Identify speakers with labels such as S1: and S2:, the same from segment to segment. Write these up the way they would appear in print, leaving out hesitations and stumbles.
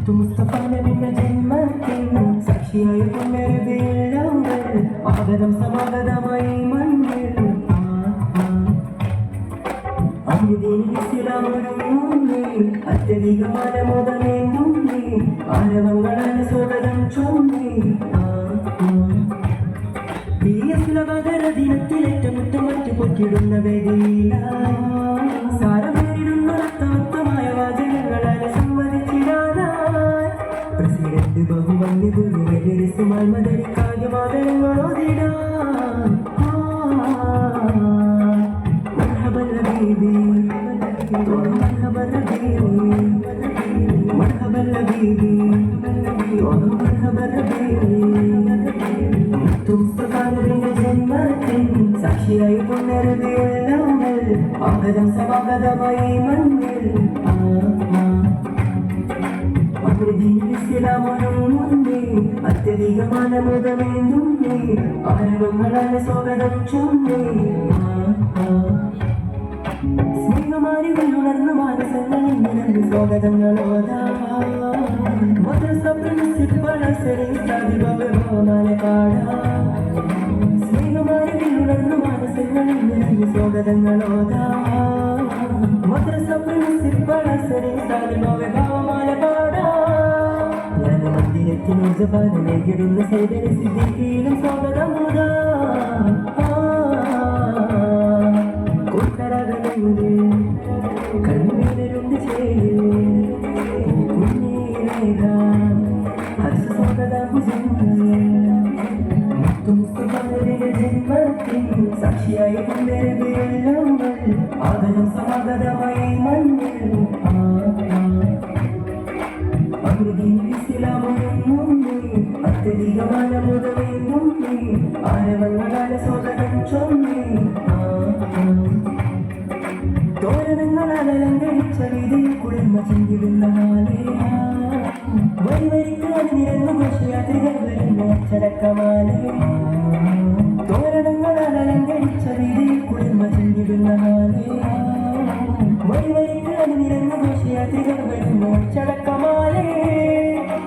S1: മുസ്തഫാനബിന്റെ ജന്മത്തിന് സാക്ഷിയായി പുനരുദ്ധീരങ്ങൾ ആഗതം സമാഗതമായി മണ്ണിൽ അത്യധികമായ മുതലേന്തുന്നി ആരവങ്ങളാണ് സ്വാഗതം ചൊന്നി പകര ദിനത്തിലേറ്റമുറ്റം മറ്റു പൊറ്റിടുന്ന വേദിയില സാരമേറിടുന്ന അർത്ഥവത്തമായ വാചകങ്ങളാണ് സമ്മതിച്ചിടാനായി പ്രസിഡന്റ് ബഹുവന്യ ഗുരുസുമായി മദരിക്കാതെ മാതരങ്ങളോതിടാൻ സാക്ഷിയായി പുനരുദ്ധീരങ്ങൾ ആഗതം സമാഗതമായി മണ്ണിൽ അത്യധികமான മുതമേന്തുന്നി ആരവങ്ങളാണ് സ്വാഗതം ചൊന്നി സ്നേഹമാരികൾ ഉണർന്ന മാനസങ്ങളിൽ നിറഞ്ഞ സ്വാഗതങ്ങളോതാ സ്നേഹമാരികൾ ഉണർന്ന മാനസങ്ങളിൽ നിറഞ്ഞ സ്വാഗതങ്ങളോതാ മദ്രസ പ്രിൻസിപ്പൽ ഭാവമാല പാടാ ജ്ഞാനമന്ദിരത്തിന് ജപാനമേകിടുന്ന സൈതന സിദ്ധിയിലും സ്വാഗതമോതാ കൂട്ടരകലയുടെ കണ്ണീരുണ്ട് ചേര് കുഞ്ഞീരേഖ ഹർഷ സ്വാഗതം ജന്മത്തിൽ സാക്ഷിയായി പുനരുദ്ധീരങ്ങൾ ആഗതം സമാഗതമായി മണ്ണിൽ അത്യധികമായ മുതലേന്തുന്നി ആരവങ്ങളാണ് സ്വാഗതം ചൊന്നി തോരണങ്ങളാൽ അലങ്കരിച്ച വീതിയിൽ കുളിർമ ചിന്തിടുന്ന മാലേ വരിവരിക്കാൻ നിരന്നു ഘോഷയാത്രികൾ വരുന്ന അച്ചടക്കമാലേ തോരണങ്ങളാൽ അലങ്കരിച്ച വീതിയിൽ കുളിർമ ചിന്തിടുന്ന മാലേ വരിവരിക്കാൻ നിരന്നു ഘോഷയാത്രികൾ വരുന്ന അച്ചടക്കമാലേ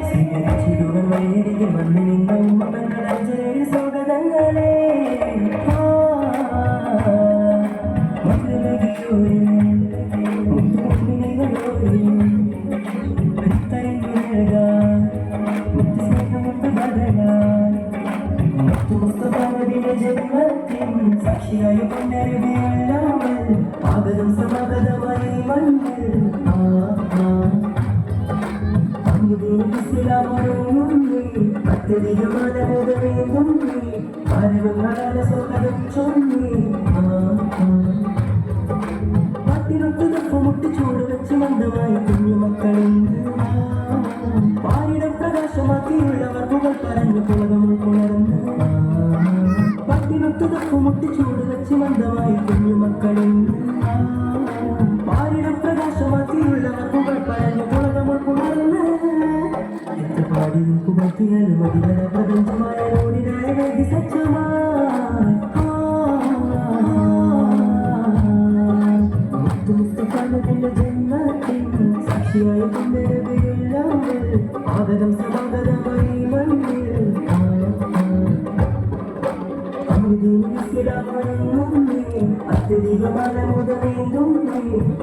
S1: സ്വീകരിച്ചിടുകൾ വഴിയരികിൽ വന്നു നിന്ന ഉമ്മകൾ അഞ്ചേരി സ്വാഗതങ്ങളെ സാക്ഷിയായി പുനരുദ്ധീരങ്ങൾ ആഗതം സമാഗതമായി മണ്ണിൽ അത്യധികമായ മുതലേന്തുന്നി ആരവങ്ങളാണ് സ്വാഗതം ചൊന്നി പത്തിനൊട്ട് തപ്പുമുട്ട് ചൂട് വെച്ച് മന്ദമായി കുഞ്ഞു മക്കളുണ്ട് പാരിടം പ്രകാശമാക്കിയുള്ളവർ പുകൾ പറഞ്ഞു പുളകം ഉൾക്കൊളർന്ന് പത്തിനൊട്ട് തപ്പുമുട്ട് ചൂട് വെച്ച് മന്ദമായി കുഞ്ഞു മക്കളുണ്ട് പാരിടം പ്രകാശമാക്കിയുള്ളവർ പുകൾ പറഞ്ഞു പുളകം ഉൾക്കൊളർന്ന് എത്ര പാടിയും പുകഴ്ത്തിയാലും മതിവര പ്രപഞ്ചമായ ഓടിനായ വേദി സജ്ജമായി മുസ്തഫാനബിന്റെ ജന്മത്തിൽ സാക്ഷിയായി പുനരുദ്ധീരങ്ങൾ ആഗതം സമാഗതമായി മണ്ണിൽ അത്യധികമായ മുതലേന്തുന്നി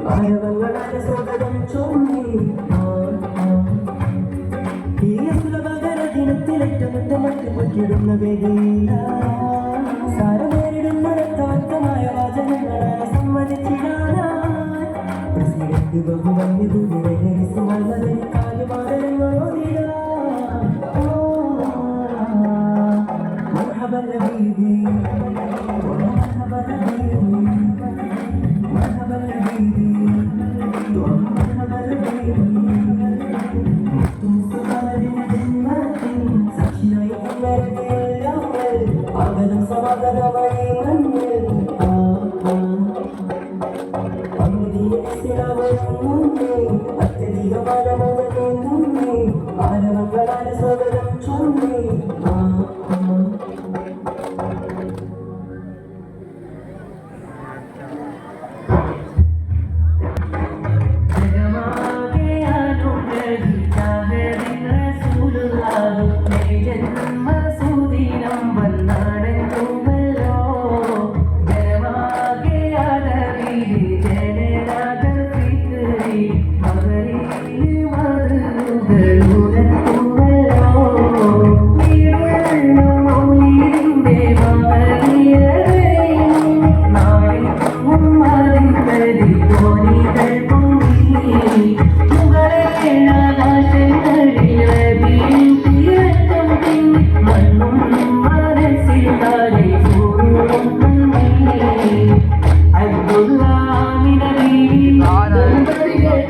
S1: ആരവങ്ങളാണ് സ്വാഗതം ചൊന്നി ദിനത്തിലേറ്റമുറ്റ മറ്റു പൊറ്റിടുന്ന വേദിയില സാരമേറിടുന്ന രക്തവക്തമായ വാചകങ്ങളാണ് സമ്മതിച്ചിടാനായി പ്രസിഡന്റ് ബഹുവന്യ ഗുരുസുമായി മദരിക്കാതെ മാതരങ്ങളോതിടാ മർഹബൻ ഹബീബി മർഹബൻ ഹബീബി മർഹബൻ ഹബീബി മർഹബൻ ഹബീബി ആഗതം സമാഗതമായി മണ്ണിൽ അത്യധികമായ മുതലേന്തുന്നി ആരവങ്ങളാണ് സ്വാഗതം ചൊന്നി ജന്മസുദിനം വന്നാടങ്ങുമല്ലോ ജനമാകെ അടവിൽ ജനരാജൽ ഫിത്രി മകരിൽ മധുകളുണർത്തുമല്ലോ വീടുള്ള മൗലിദിന്റെ മഹനീയതയും നാടിനും മറിന്തതി തോണികൾ പൊങ്ങി മുകളേണ ആകാശങ്ങളിൽ റബീഉ തിരക്കം തിങ്ങി മണ്ണും മനസ്സിൽ താഴെ സൂറും നന്ദി അബ്ദുല്ലാമിന ബീവി ദമ്പതികൾ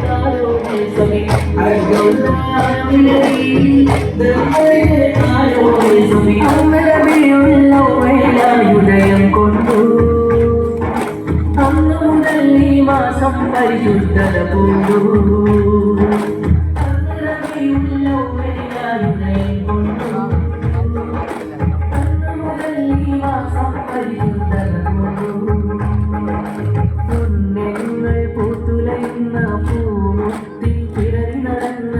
S1: താരോടെ സമി അബ്ദുല്ലാമിന ബീവി ദമ്പതികൾ താരോടെ സമി അന്നരബിയുള്ള വേലായുദയം കൊണ്ടു അന്നു മുതൽ ഈ മാസം പരിശുദ്ധത പൂണ്ടു അന്നരബിയുള്ള വേലായുദയം കൊണ്ടു അന്നു മുതൽ ഈ മാസം പരിശുദ്ധത പൂണ്ടു പുണ്യങ്ങൾ പൂത്തുലയുന്ന പൂമുത്തിൽ പിറവി നടന്ന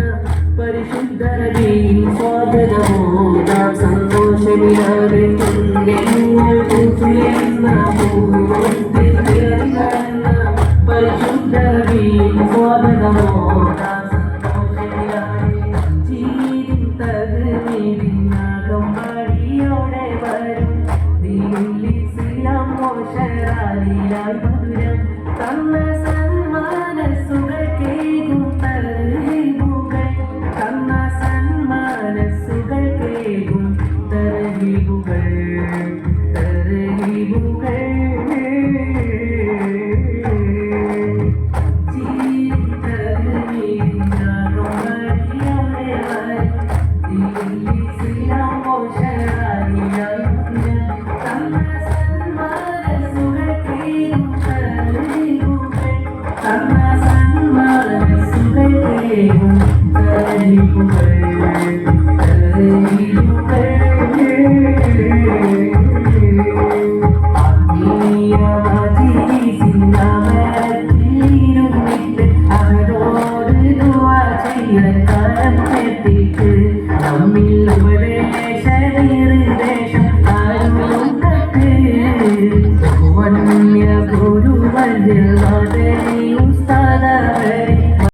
S1: പരിശുദ്ധ നബിയിൽ സ്വാഗതമോ നാം സന്തോഷമില്ലാതെ പുണ്യങ്ങൾ പൂത്തുലയുന്ന പൂമുത്തിൽ പിറവി നടന്ന പരിശുദ്ധ നബിയിൽ സ്വാഗതമോ നാം സന്തോഷമില്ലാതെ ചീരിൻ തകർന്നിരിന്നാകം വഴിയോടെ വരും ദില്ലിസിലാം മോശറാലിലായി മധുരം തന്ന സന്മാനസുകൾ കേകും തർഹീബുകൾ തന്ന സന്മാനസുകൾ കേകും തർഹീബുകൾ തർഹീബുകൾ ജീവിതത്തിനാകും വഴിയോടെ വരും ദില്ലിസിലാം മോശറാലിലായി മധുരം തന്ന സന്മാനസുകൾ കേകും തർഹീബുകൾ തന്ന സന്മാനസുകൾ കേകും തർഹീബുകൾ തർഹീബുകൾ